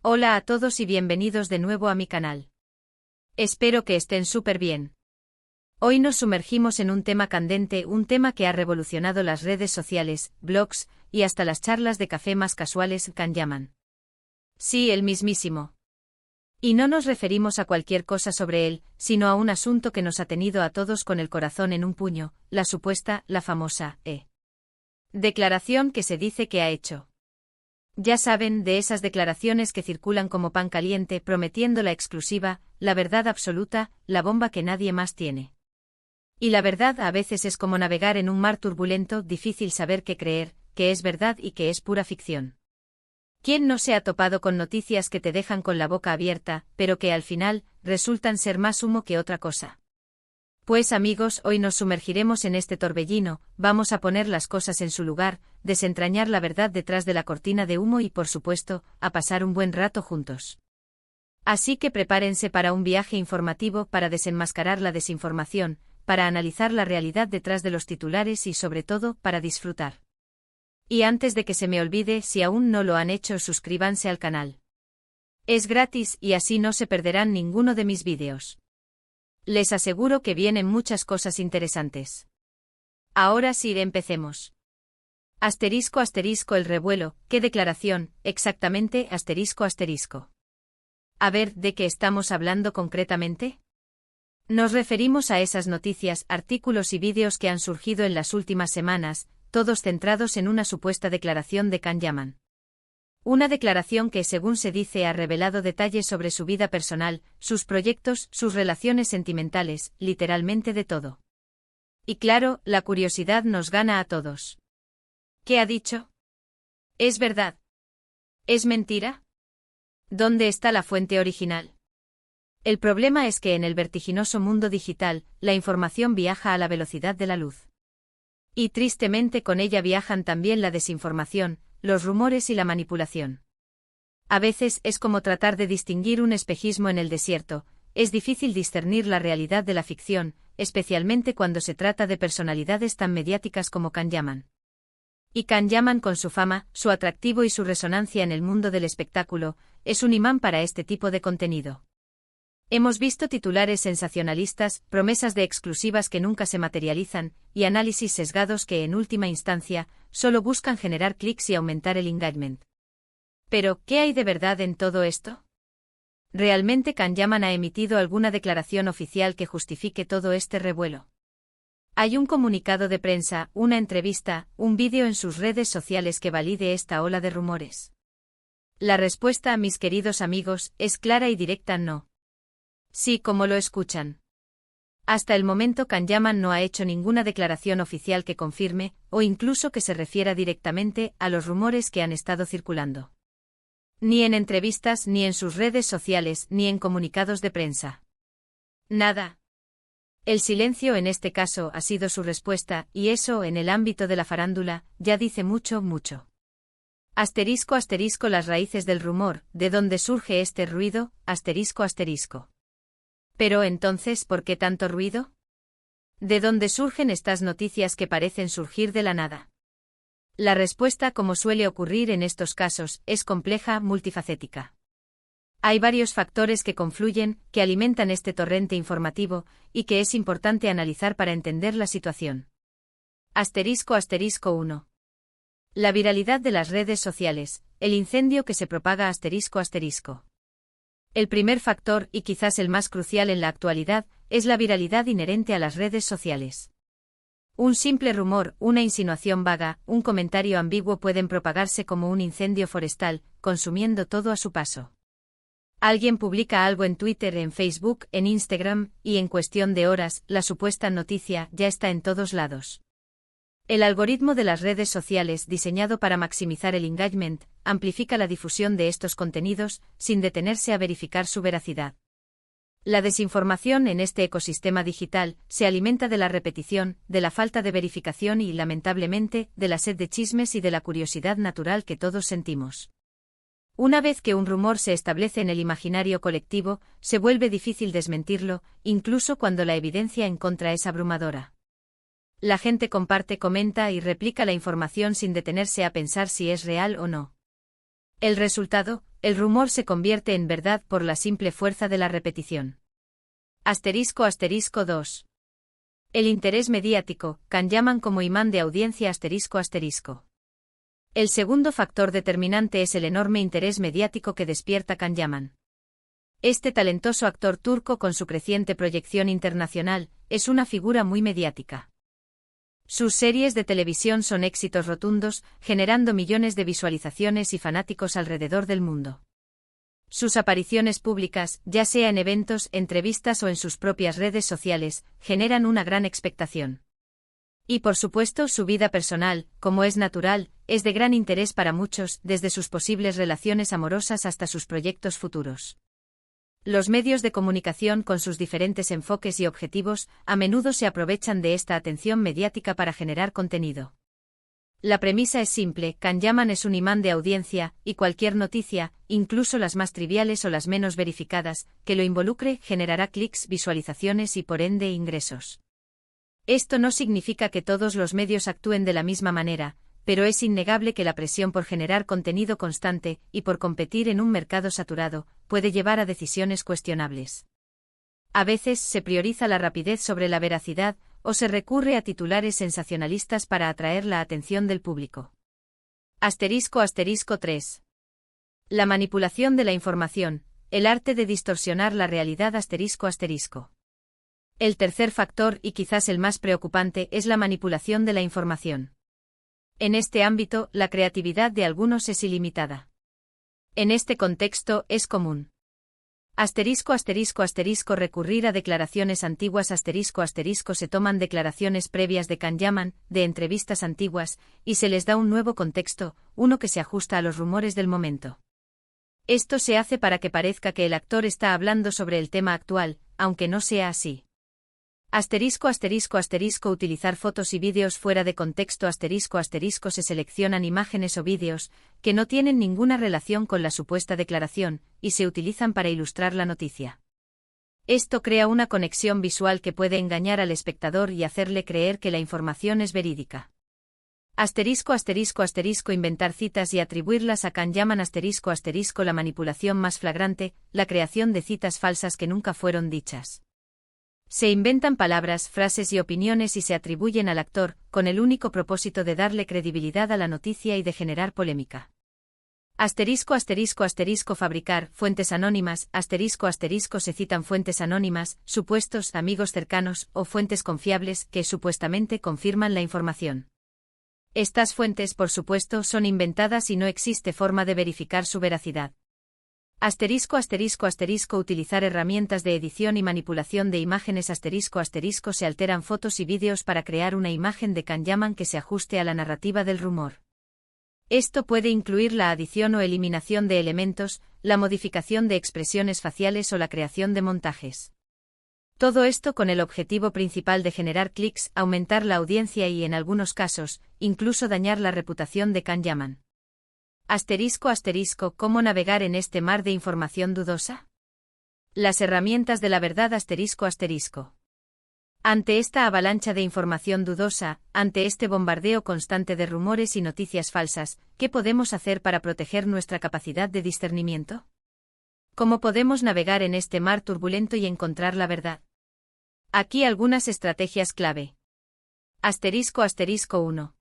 Hola a todos y bienvenidos de nuevo a mi canal. Espero que estén súper bien. Hoy nos sumergimos en un tema candente, un tema que ha revolucionado las redes sociales, blogs, y hasta las charlas de café más casuales, Can Yaman. Sí, el mismísimo. Y no nos referimos a cualquier cosa sobre él, sino a un asunto que nos ha tenido a todos con el corazón en un puño, la famosa, declaración que se dice que ha hecho. Ya saben, de esas declaraciones que circulan como pan caliente prometiendo la exclusiva, la verdad absoluta, la bomba que nadie más tiene. Y la verdad a veces es como navegar en un mar turbulento, difícil saber qué creer, qué es verdad y qué es pura ficción. ¿Quién no se ha topado con noticias que te dejan con la boca abierta, pero que al final resultan ser más humo que otra cosa? Pues amigos, hoy nos sumergiremos en este torbellino, vamos a poner las cosas en su lugar, desentrañar la verdad detrás de la cortina de humo y por supuesto, a pasar un buen rato juntos. Así que prepárense para un viaje informativo para desenmascarar la desinformación, para analizar la realidad detrás de los titulares y sobre todo, para disfrutar. Y antes de que se me olvide, si aún no lo han hecho, suscríbanse al canal. Es gratis y así no se perderán ninguno de mis vídeos. Les aseguro que vienen muchas cosas interesantes. Ahora sí, empecemos. Asterisco el revuelo, ¿qué declaración, exactamente, asterisco? A ver, ¿de qué estamos hablando concretamente? Nos referimos a esas noticias, artículos y vídeos que han surgido en las últimas semanas, todos centrados en una supuesta declaración de Can Yaman. Una declaración que, según se dice, ha revelado detalles sobre su vida personal, sus proyectos, sus relaciones sentimentales, literalmente de todo. Y claro, la curiosidad nos gana a todos. ¿Qué ha dicho? ¿Es verdad? ¿Es mentira? ¿Dónde está la fuente original? El problema es que en el vertiginoso mundo digital, la información viaja a la velocidad de la luz. Y tristemente con ella viajan también la desinformación, los rumores y la manipulación. A veces es como tratar de distinguir un espejismo en el desierto, es difícil discernir la realidad de la ficción, especialmente cuando se trata de personalidades tan mediáticas como Can Yaman. Y Can Yaman, con su fama, su atractivo y su resonancia en el mundo del espectáculo, es un imán para este tipo de contenido. Hemos visto titulares sensacionalistas, promesas de exclusivas que nunca se materializan, y análisis sesgados que, en última instancia, solo buscan generar clics y aumentar el engagement. Pero, ¿qué hay de verdad en todo esto? ¿Realmente Can Yaman ha emitido alguna declaración oficial que justifique todo este revuelo? ¿Hay un comunicado de prensa, una entrevista, un vídeo en sus redes sociales que valide esta ola de rumores? La respuesta, mis queridos amigos, es clara y directa: no. Sí, como lo escuchan. Hasta el momento Can Yaman no ha hecho ninguna declaración oficial que confirme, o incluso que se refiera directamente, a los rumores que han estado circulando. Ni en entrevistas, ni en sus redes sociales, ni en comunicados de prensa. Nada. El silencio en este caso ha sido su respuesta, y eso, en el ámbito de la farándula, ya dice mucho. Asterisco las raíces del rumor, ¿de dónde surge este ruido? Asterisco. Pero entonces, ¿por qué tanto ruido? ¿De dónde surgen estas noticias que parecen surgir de la nada? La respuesta, como suele ocurrir en estos casos, es compleja, multifacética. Hay varios factores que confluyen, que alimentan este torrente informativo, y que es importante analizar para entender la situación. Asterisco 1. La viralidad de las redes sociales, el incendio que se propaga. Asterisco. El primer factor, y quizás el más crucial en la actualidad, es la viralidad inherente a las redes sociales. Un simple rumor, una insinuación vaga, un comentario ambiguo pueden propagarse como un incendio forestal, consumiendo todo a su paso. Alguien publica algo en Twitter, en Facebook, en Instagram, y en cuestión de horas, la supuesta noticia ya está en todos lados. El algoritmo de las redes sociales, diseñado para maximizar el engagement, amplifica la difusión de estos contenidos, sin detenerse a verificar su veracidad. La desinformación en este ecosistema digital se alimenta de la repetición, de la falta de verificación y, lamentablemente, de la sed de chismes y de la curiosidad natural que todos sentimos. Una vez que un rumor se establece en el imaginario colectivo, se vuelve difícil desmentirlo, incluso cuando la evidencia en contra es abrumadora. La gente comparte, comenta y replica la información sin detenerse a pensar si es real o no. El resultado, el rumor se convierte en verdad por la simple fuerza de la repetición. Asterisco asterisco 2. El interés mediático, llaman como imán de audiencia asterisco asterisco. El segundo factor determinante es el enorme interés mediático que despierta Yaman. Este talentoso actor turco con su creciente proyección internacional, es una figura muy mediática. Sus series de televisión son éxitos rotundos, generando millones de visualizaciones y fanáticos alrededor del mundo. Sus apariciones públicas, ya sea en eventos, entrevistas o en sus propias redes sociales, generan una gran expectación. Y por supuesto su vida personal, como es natural, es de gran interés para muchos, desde sus posibles relaciones amorosas hasta sus proyectos futuros. Los medios de comunicación con sus diferentes enfoques y objetivos, a menudo se aprovechan de esta atención mediática para generar contenido. La premisa es simple, Yaman es un imán de audiencia, y cualquier noticia, incluso las más triviales o las menos verificadas, que lo involucre, generará clics, visualizaciones y por ende ingresos. Esto no significa que todos los medios actúen de la misma manera, pero es innegable que la presión por generar contenido constante, y por competir en un mercado saturado, puede llevar a decisiones cuestionables. A veces se prioriza la rapidez sobre la veracidad, o se recurre a titulares sensacionalistas para atraer la atención del público. Asterisco asterisco 3. La manipulación de la información, el arte de distorsionar la realidad asterisco asterisco. El tercer factor, y quizás el más preocupante, es la manipulación de la información. En este ámbito, la creatividad de algunos es ilimitada. En este contexto, es común. Asterisco asterisco asterisco recurrir a declaraciones antiguas asterisco asterisco se toman declaraciones previas de Yaman, de entrevistas antiguas, y se les da un nuevo contexto, uno que se ajusta a los rumores del momento. Esto se hace para que parezca que el actor está hablando sobre el tema actual, aunque no sea así. Asterisco asterisco asterisco utilizar fotos y vídeos fuera de contexto asterisco asterisco se seleccionan imágenes o vídeos que no tienen ninguna relación con la supuesta declaración y se utilizan para ilustrar la noticia. Esto crea una conexión visual que puede engañar al espectador y hacerle creer que la información es verídica. Asterisco asterisco asterisco inventar citas y atribuirlas a Yaman asterisco asterisco la manipulación más flagrante, la creación de citas falsas que nunca fueron dichas. Se inventan palabras, frases y opiniones y se atribuyen al actor, con el único propósito de darle credibilidad a la noticia y de generar polémica. Asterisco asterisco asterisco fabricar fuentes anónimas, asterisco asterisco se citan fuentes anónimas, supuestos amigos cercanos o fuentes confiables que supuestamente confirman la información. Estas fuentes, por supuesto, son inventadas y no existe forma de verificar su veracidad. Asterisco asterisco asterisco utilizar herramientas de edición y manipulación de imágenes asterisco asterisco se alteran fotos y vídeos para crear una imagen de Yaman que se ajuste a la narrativa del rumor. Esto puede incluir la adición o eliminación de elementos, la modificación de expresiones faciales o la creación de montajes. Todo esto con el objetivo principal de generar clics, aumentar la audiencia y, en algunos casos, incluso dañar la reputación de Yaman. Asterisco asterisco ¿cómo navegar en este mar de información dudosa? Las herramientas de la verdad asterisco asterisco. Ante esta avalancha de información dudosa, ante este bombardeo constante de rumores y noticias falsas, ¿qué podemos hacer para proteger nuestra capacidad de discernimiento? ¿Cómo podemos navegar en este mar turbulento y encontrar la verdad? Aquí algunas estrategias clave. Asterisco asterisco 1.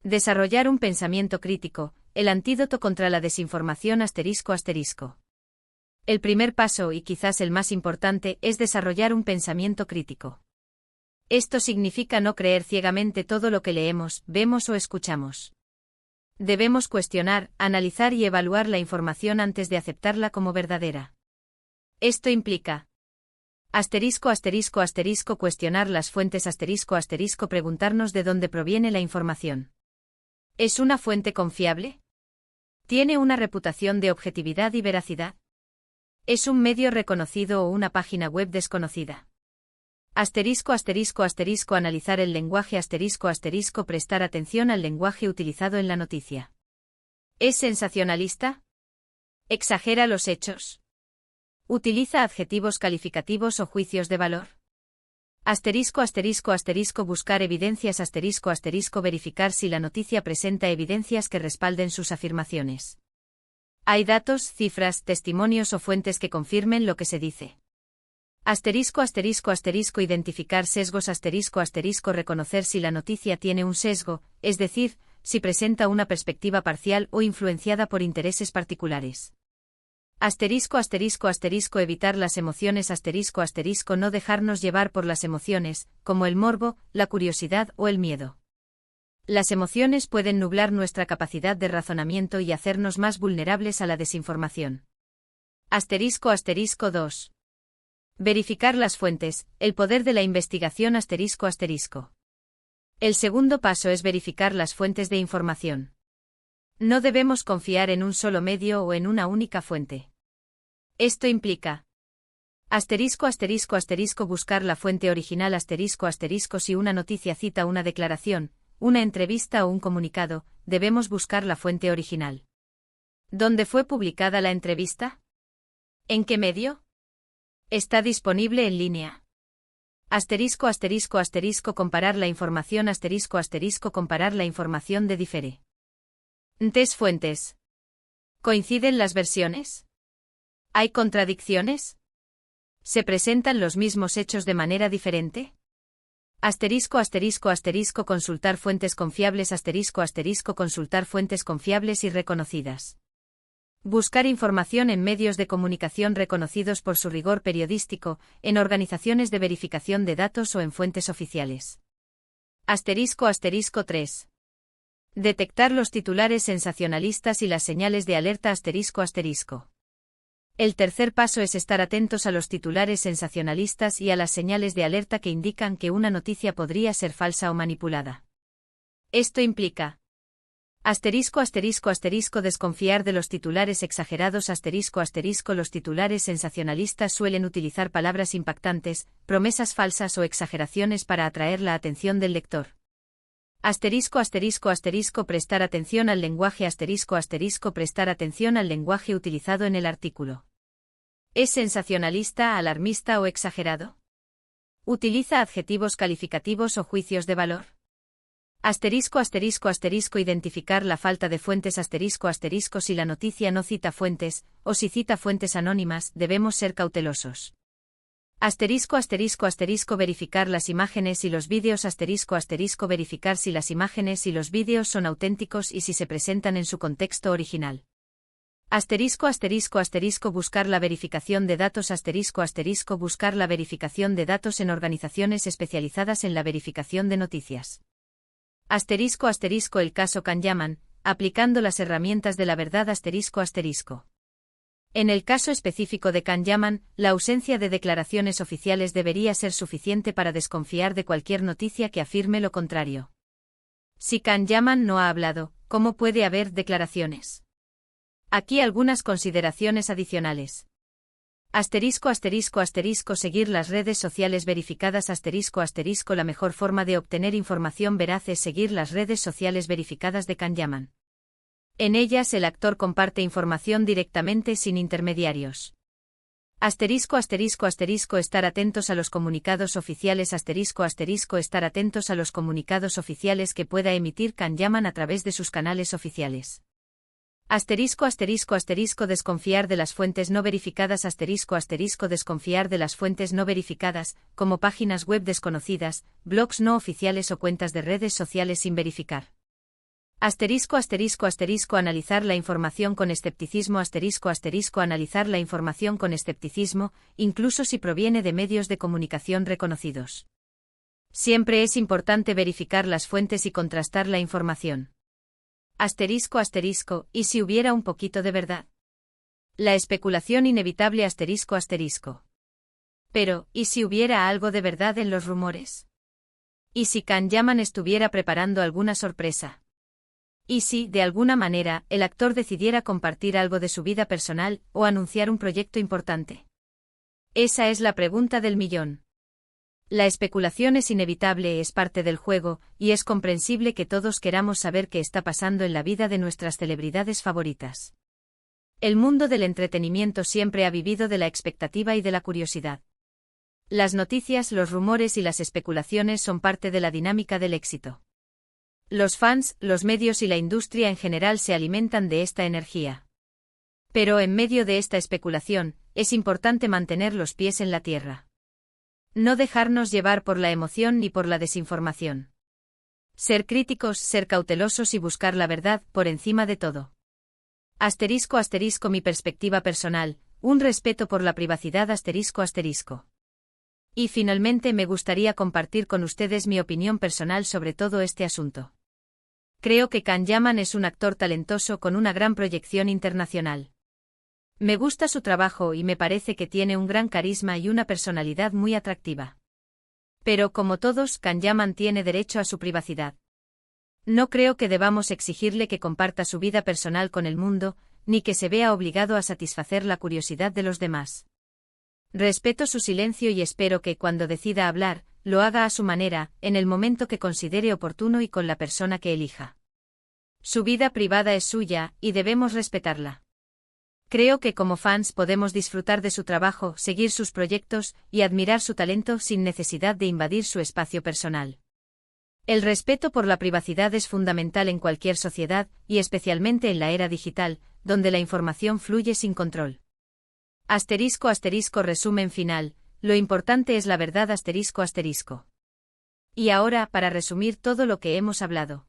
Desarrollar un pensamiento crítico, el antídoto contra la desinformación asterisco asterisco. El primer paso, y quizás el más importante, es desarrollar un pensamiento crítico. Esto significa no creer ciegamente todo lo que leemos, vemos o escuchamos. Debemos cuestionar, analizar y evaluar la información antes de aceptarla como verdadera. Esto implica asterisco asterisco asterisco cuestionar las fuentes asterisco asterisco preguntarnos de dónde proviene la información. ¿Es una fuente confiable? ¿Tiene una reputación de objetividad y veracidad? ¿Es un medio reconocido o una página web desconocida? Asterisco asterisco asterisco analizar el lenguaje asterisco asterisco prestar atención al lenguaje utilizado en la noticia. ¿Es sensacionalista? ¿Exagera los hechos? ¿Utiliza adjetivos calificativos o juicios de valor? Asterisco asterisco asterisco buscar evidencias asterisco asterisco verificar si la noticia presenta evidencias que respalden sus afirmaciones. Hay datos, cifras, testimonios o fuentes que confirmen lo que se dice. Asterisco asterisco asterisco identificar sesgos asterisco asterisco reconocer si la noticia tiene un sesgo, es decir, si presenta una perspectiva parcial o influenciada por intereses particulares. Asterisco asterisco asterisco evitar las emociones asterisco asterisco no dejarnos llevar por las emociones, como el morbo, la curiosidad o el miedo. Las emociones pueden nublar nuestra capacidad de razonamiento y hacernos más vulnerables a la desinformación. Asterisco asterisco 2. Verificar las fuentes, el poder de la investigación asterisco asterisco. El segundo paso es verificar las fuentes de información. No debemos confiar en un solo medio o en una única fuente. Esto implica asterisco asterisco asterisco buscar la fuente original asterisco asterisco si una noticia cita una declaración, una entrevista o un comunicado, debemos buscar la fuente original. ¿Dónde fue publicada la entrevista? ¿En qué medio? Está disponible en línea. Asterisco asterisco asterisco comparar la información asterisco asterisco comparar la información de diferentes fuentes. ¿Coinciden las versiones? ¿Hay contradicciones? ¿Se presentan los mismos hechos de manera diferente? Asterisco asterisco asterisco consultar fuentes confiables asterisco asterisco consultar fuentes confiables y reconocidas. Buscar información en medios de comunicación reconocidos por su rigor periodístico, en organizaciones de verificación de datos o en fuentes oficiales. Asterisco asterisco 3. Detectar los titulares sensacionalistas y las señales de alerta asterisco asterisco. El tercer paso es estar atentos a los titulares sensacionalistas y a las señales de alerta que indican que una noticia podría ser falsa o manipulada. Esto implica asterisco asterisco asterisco desconfiar de los titulares exagerados asterisco asterisco los titulares sensacionalistas suelen utilizar palabras impactantes, promesas falsas o exageraciones para atraer la atención del lector. Asterisco asterisco asterisco prestar atención al lenguaje asterisco asterisco prestar atención al lenguaje utilizado en el artículo. ¿Es sensacionalista, alarmista o exagerado? ¿Utiliza adjetivos calificativos o juicios de valor? Asterisco asterisco asterisco identificar la falta de fuentes asterisco asterisco si la noticia no cita fuentes, o si cita fuentes anónimas, debemos ser cautelosos. Asterisco asterisco asterisco verificar las imágenes y los vídeos asterisco asterisco verificar si las imágenes y los vídeos son auténticos y si se presentan en su contexto original. Asterisco asterisco asterisco buscar la verificación de datos asterisco asterisco buscar la verificación de datos en organizaciones especializadas en la verificación de noticias. Asterisco asterisco el caso Kanyaman, aplicando las herramientas de la verdad asterisco asterisco. En el caso específico de Kanyaman, la ausencia de declaraciones oficiales debería ser suficiente para desconfiar de cualquier noticia que afirme lo contrario. Si Kanyaman no ha hablado, ¿cómo puede haber declaraciones? Aquí algunas consideraciones adicionales. Asterisco asterisco asterisco seguir las redes sociales verificadas asterisco asterisco la mejor forma de obtener información veraz es seguir las redes sociales verificadas de Kanyaman. En ellas el actor comparte información directamente sin intermediarios. Asterisco asterisco asterisco estar atentos a los comunicados oficiales asterisco asterisco estar atentos a los comunicados oficiales que pueda emitir Kanyaman a través de sus canales oficiales. Asterisco asterisco asterisco desconfiar de las fuentes no verificadas asterisco asterisco desconfiar de las fuentes no verificadas, como páginas web desconocidas, blogs no oficiales o cuentas de redes sociales sin verificar. Asterisco asterisco asterisco analizar la información con escepticismo asterisco asterisco analizar la información con escepticismo, incluso si proviene de medios de comunicación reconocidos. Siempre es importante verificar las fuentes y contrastar la información. Asterisco asterisco, ¿y si hubiera un poquito de verdad? La especulación inevitable asterisco asterisco. Pero, ¿y si hubiera algo de verdad en los rumores? ¿Y si Kanyaman estuviera preparando alguna sorpresa? ¿Y si, de alguna manera, el actor decidiera compartir algo de su vida personal, o anunciar un proyecto importante? Esa es la pregunta del millón. La especulación es inevitable, es parte del juego, y es comprensible que todos queramos saber qué está pasando en la vida de nuestras celebridades favoritas. El mundo del entretenimiento siempre ha vivido de la expectativa y de la curiosidad. Las noticias, los rumores y las especulaciones son parte de la dinámica del éxito. Los fans, los medios y la industria en general se alimentan de esta energía. Pero en medio de esta especulación, es importante mantener los pies en la tierra. No dejarnos llevar por la emoción ni por la desinformación. Ser críticos, ser cautelosos y buscar la verdad por encima de todo. *** Mi perspectiva personal, un respeto por la privacidad ***. Y finalmente me gustaría compartir con ustedes mi opinión personal sobre todo este asunto. Creo que Can Yaman es un actor talentoso con una gran proyección internacional. Me gusta su trabajo y me parece que tiene un gran carisma y una personalidad muy atractiva. Pero como todos, Can Yaman tiene derecho a su privacidad. No creo que debamos exigirle que comparta su vida personal con el mundo, ni que se vea obligado a satisfacer la curiosidad de los demás. Respeto su silencio y espero que cuando decida hablar, lo haga a su manera, en el momento que considere oportuno y con la persona que elija. Su vida privada es suya, y debemos respetarla. Creo que como fans podemos disfrutar de su trabajo, seguir sus proyectos y admirar su talento sin necesidad de invadir su espacio personal. El respeto por la privacidad es fundamental en cualquier sociedad, y especialmente en la era digital, donde la información fluye sin control. *** Resumen final, lo importante es la verdad ***. Y ahora, para resumir todo lo que hemos hablado.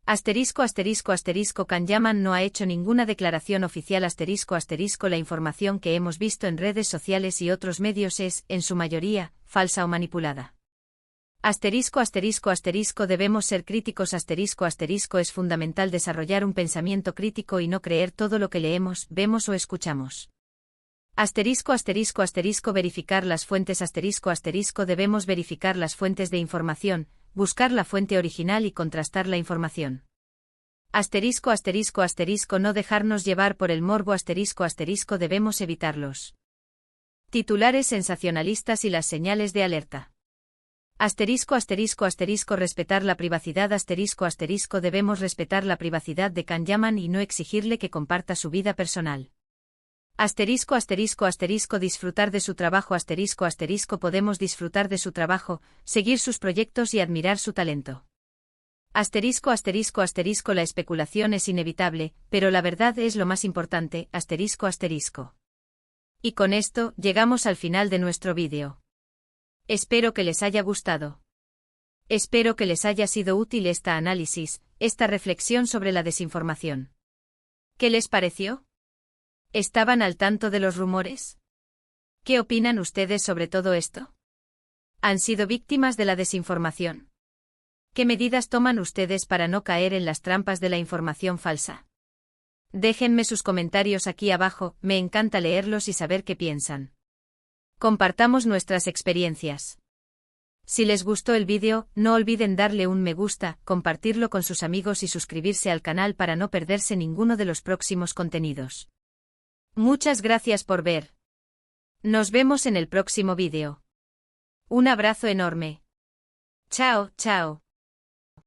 Can Yaman no ha hecho ninguna declaración oficial ***. La información que hemos visto en redes sociales y otros medios es, en su mayoría, falsa o manipulada. Debemos ser críticos es fundamental desarrollar un pensamiento crítico y no creer todo lo que leemos, vemos o escuchamos. Verificar las fuentes debemos verificar las fuentes de información, buscar la fuente original y contrastar la información. No dejarnos llevar por el morbo debemos evitarlos. Titulares sensacionalistas y las señales de alerta. Respetar la privacidad debemos respetar la privacidad de Can Yaman y no exigirle que comparta su vida personal. Disfrutar de su trabajo podemos disfrutar de su trabajo, seguir sus proyectos y admirar su talento. La especulación es inevitable, pero la verdad es lo más importante, Y con esto, llegamos al final de nuestro vídeo. Espero que les haya gustado. Espero que les haya sido útil esta análisis, esta reflexión sobre la desinformación. ¿Qué les pareció? ¿Estaban al tanto de los rumores? ¿Qué opinan ustedes sobre todo esto? ¿Han sido víctimas de la desinformación? ¿Qué medidas toman ustedes para no caer en las trampas de la información falsa? Déjenme sus comentarios aquí abajo, me encanta leerlos y saber qué piensan. Compartamos nuestras experiencias. Si les gustó el vídeo, no olviden darle un me gusta, compartirlo con sus amigos y suscribirse al canal para no perderse ninguno de los próximos contenidos. Muchas gracias por ver. Nos vemos en el próximo vídeo. Un abrazo enorme. Chao, chao.